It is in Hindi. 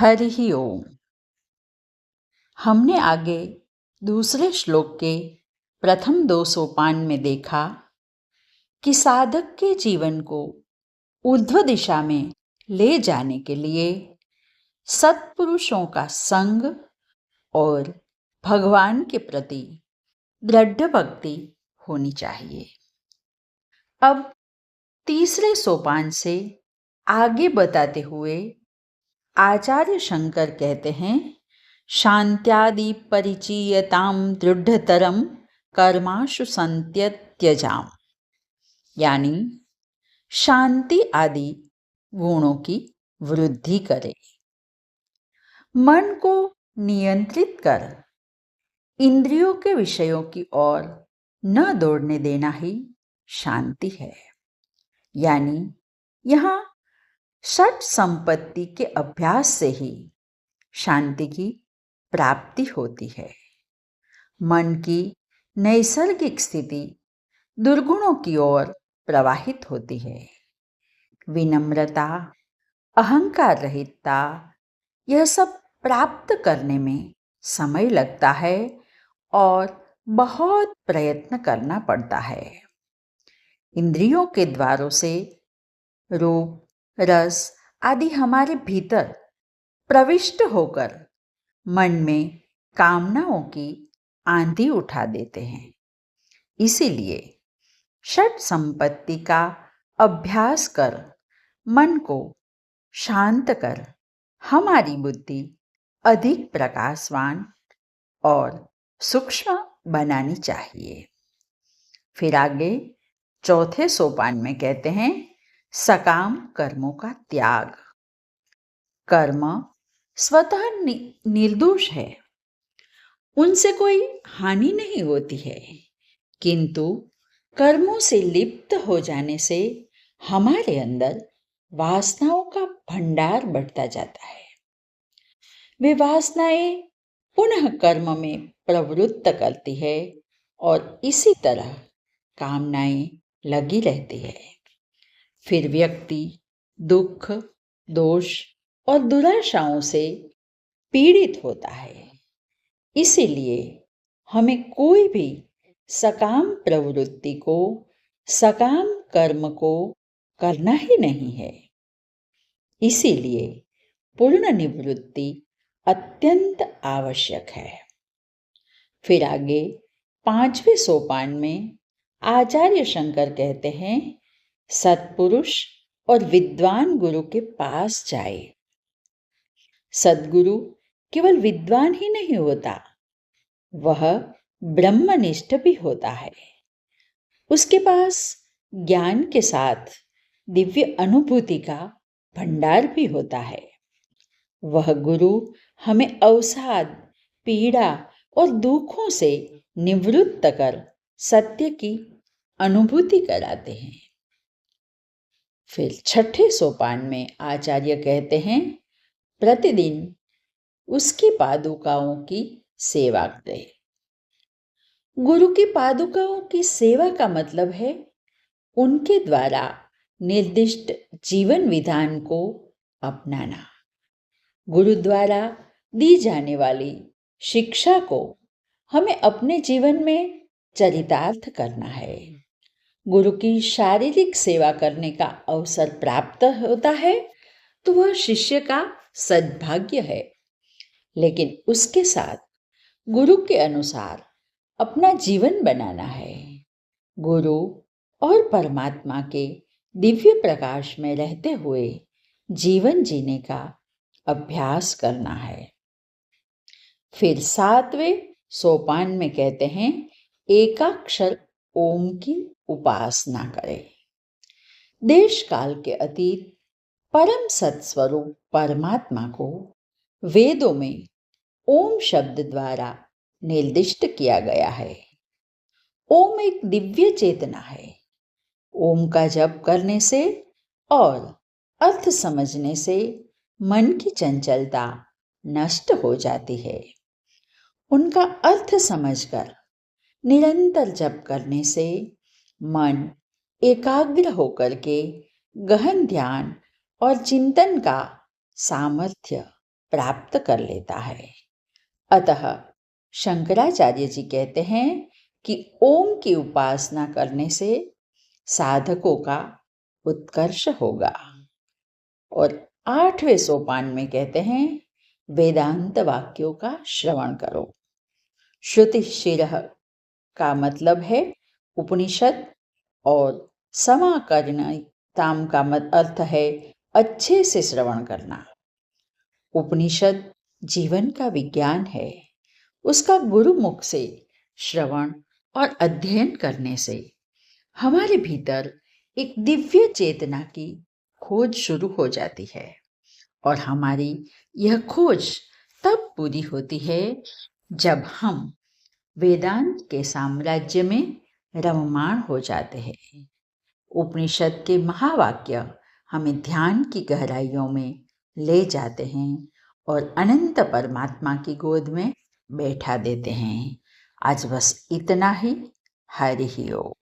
हरि ओम। हमने आगे दूसरे श्लोक के प्रथम 2 सोपान में देखा कि साधक के जीवन को ऊर्ध्व दिशा में ले जाने के लिए सत्पुरुषों का संग और भगवान के प्रति दृढ़ भक्ति होनी चाहिए। अब तीसरे सोपान से आगे बताते हुए आचार्य शंकर कहते हैं, शांत्यादि परिचीयताम दृढ़तरम कर्माशु संत्यजाम, यानी शांति आदि गुणों की वृद्धि करे। मन को नियंत्रित कर इंद्रियों के विषयों की ओर न दौड़ने देना ही शांति है। यानी यहाँ षट संपत्ति के अभ्यास से ही शांति की प्राप्ति होती है। मन की नैसर्गिक स्थिति दुर्गुणों की ओर प्रवाहित होती है। विनम्रता, अहंकार रहितता, यह सब प्राप्त करने में समय लगता है और बहुत प्रयत्न करना पड़ता है। इंद्रियों के द्वारों से रूप, रस आदि हमारे भीतर प्रविष्ट होकर मन में कामनाओं की आंधी उठा देते हैं। इसीलिए षट संपत्ति का अभ्यास कर मन को शांत कर हमारी बुद्धि अधिक प्रकाशवान और सूक्ष्म बनानी चाहिए। फिर आगे चौथे सोपान में कहते हैं, सकाम कर्मों का त्याग। कर्म स्वतः निर्दोष है, उनसे कोई हानि नहीं होती है, किंतु कर्मों से लिप्त हो जाने से हमारे अंदर वासनाओं का भंडार बढ़ता जाता है। वे वासनाएं पुनः कर्म में प्रवृत्त करती है और इसी तरह कामनाएं लगी रहती है। फिर व्यक्ति दुख, दोष और दुराशाओं से पीड़ित होता है। इसीलिए हमें कोई भी सकाम प्रवृत्ति को, सकाम कर्म को करना ही नहीं है। इसीलिए पूर्ण निवृत्ति अत्यंत आवश्यक है। फिर आगे पांचवें सोपान में आचार्य शंकर कहते हैं, सत्पुरुष और विद्वान गुरु के पास जाए। सद्गुरु केवल विद्वान ही नहीं होता, वह ब्रह्मनिष्ठ भी होता है। उसके पास ज्ञान के साथ दिव्य अनुभूति का भंडार भी होता है। वह गुरु हमें अवसाद, पीड़ा और दुखों से निवृत्त कर सत्य की अनुभूति कराते हैं। फिर छठे सोपान में आचार्य कहते हैं, प्रतिदिन उसकी पादुकाओं की सेवा करें। गुरु की पादुकाओं की सेवा का मतलब है उनके द्वारा निर्दिष्ट जीवन विधान को अपनाना। गुरु द्वारा दी जाने वाली शिक्षा को हमें अपने जीवन में चरितार्थ करना है। गुरु की शारीरिक सेवा करने का अवसर प्राप्त होता है तो वह शिष्य का सद्भाग्य है, लेकिन उसके साथ गुरु के अनुसार अपना जीवन बनाना है। गुरु और परमात्मा के दिव्य प्रकाश में रहते हुए जीवन जीने का अभ्यास करना है। फिर सातवें सोपान में कहते हैं, एकाक्षर ओम की उपासना करें। देश काल के अतीत परम सत्स्वरूप परमात्मा को वेदों में ओम शब्द द्वारा निर्दिष्ट किया गया है। ओम एक दिव्य चेतना है। ओम का जप करने से और अर्थ समझने से मन की चंचलता नष्ट हो जाती है। उनका अर्थ समझकर निरंतर जप करने से मन एकाग्र होकर के गहन ध्यान और चिंतन का सामर्थ्य प्राप्त कर लेता है। अतः शंकराचार्य जी कहते हैं कि ओम की उपासना करने से साधकों का उत्कर्ष होगा। और 8वें सोपान में कहते हैं वेदांत वाक्यों का श्रवण करो। श्रुति शिरः का मतलब है उपनिषद और समाकर्णिताम का अर्थ है अच्छे से श्रवण करना। उपनिषद जीवन का विज्ञान है। उसका गुरुमुख से श्रवण और अध्ययन करने से हमारे भीतर एक दिव्य चेतना की खोज शुरू हो जाती है और हमारी यह खोज तब पूरी होती है जब हम वेदांत के साम्राज्य में रममाण हो जाते हैं। उपनिषद के महावाक्य हमें ध्यान की गहराइयों में ले जाते हैं और अनंत परमात्मा की गोद में बैठा देते हैं। आज बस इतना ही। हरि ओम।